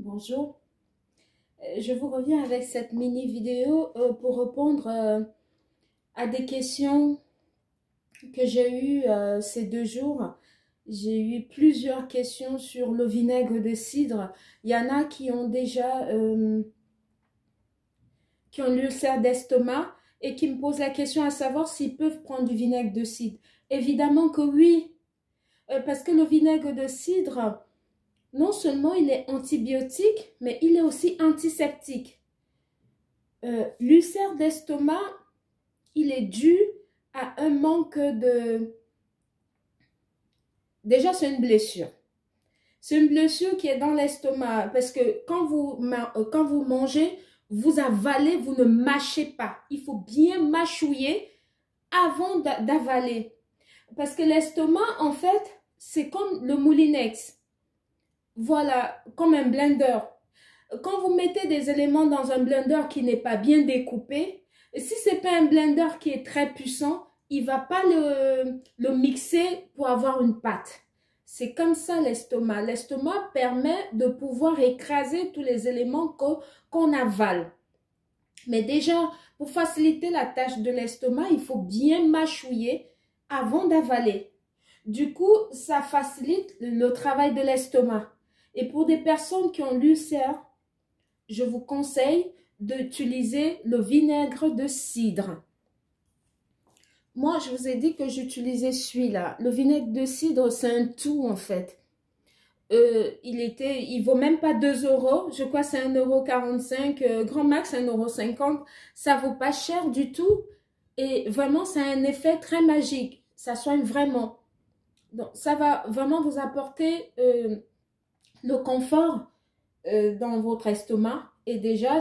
Bonjour, je vous reviens avec cette mini vidéo pour répondre à des questions que j'ai eues ces 2 jours. J'ai eu plusieurs questions sur le vinaigre de cidre. Il y en a qui ont déjà l'ulcère d'estomac et qui me posent la question à savoir s'ils peuvent prendre du vinaigre de cidre. Évidemment que oui, parce que le vinaigre de cidre, non seulement il est antibiotique, mais il est aussi antiseptique. L'ulcère d'estomac, il est dû à un manque de... Déjà, c'est une blessure. C'est une blessure qui est dans l'estomac parce que quand vous mangez, vous avalez, vous ne mâchez pas. Il faut bien mâchouiller avant d'avaler. Parce que l'estomac, en fait, c'est comme le moulinex. Voilà, comme un blender. Quand vous mettez des éléments dans un blender qui n'est pas bien découpé, si ce n'est pas un blender qui est très puissant, il ne va pas le mixer pour avoir une pâte. C'est comme ça l'estomac. L'estomac permet de pouvoir écraser tous les éléments qu'on avale. Mais déjà, pour faciliter la tâche de l'estomac, il faut bien mâchouiller avant d'avaler. Du coup, ça facilite le travail de l'estomac. Et pour des personnes qui ont l'ulcère, je vous conseille d'utiliser le vinaigre de cidre. Moi, je vous ai dit que j'utilisais celui-là. Le vinaigre de cidre, c'est un tout en fait. Il vaut même pas 2 €. Je crois que c'est 1,45 €. Grand max, 1,50 €. Ça vaut pas cher du tout. Et vraiment, ça a un effet très magique. Ça soigne vraiment. Donc, ça va vraiment vous apporter le confort dans votre estomac. Et déjà,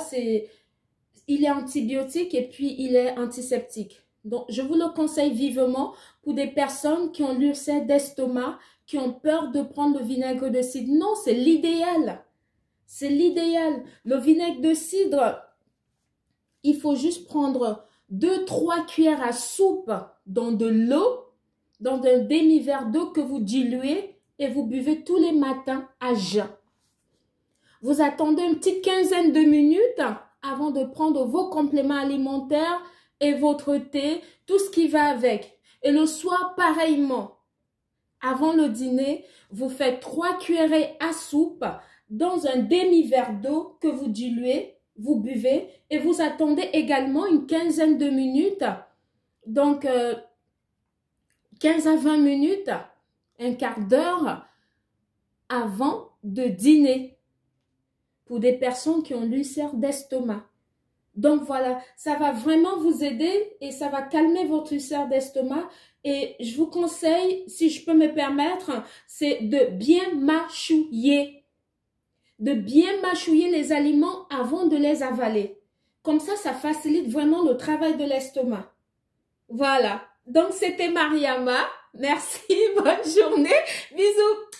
il est antibiotique et puis il est antiseptique. Donc, je vous le conseille vivement pour des personnes qui ont l'ulcère d'estomac, qui ont peur de prendre le vinaigre de cidre. Non, c'est l'idéal. C'est l'idéal. Le vinaigre de cidre, il faut juste prendre 2-3 cuillères à soupe dans de l'eau, dans un demi-verre d'eau que vous diluez et vous buvez tous les matins à jeun. Vous attendez une petite quinzaine de minutes avant de prendre vos compléments alimentaires et votre thé, tout ce qui va avec. Et le soir, pareillement. Avant le dîner, vous faites 3 cuillerées à soupe dans un demi-verre d'eau que vous diluez, vous buvez et vous attendez également une quinzaine de minutes. Donc, 15 à 20 minutes, un quart d'heure avant de dîner pour des personnes qui ont l'ulcère d'estomac. Donc voilà, ça va vraiment vous aider et ça va calmer votre ulcère d'estomac. Et je vous conseille, si je peux me permettre, c'est de bien mâchouiller. De bien mâchouiller les aliments avant de les avaler. Comme ça facilite vraiment le travail de l'estomac. Voilà. Donc c'était Mariama. Merci, bonne journée. Bisous.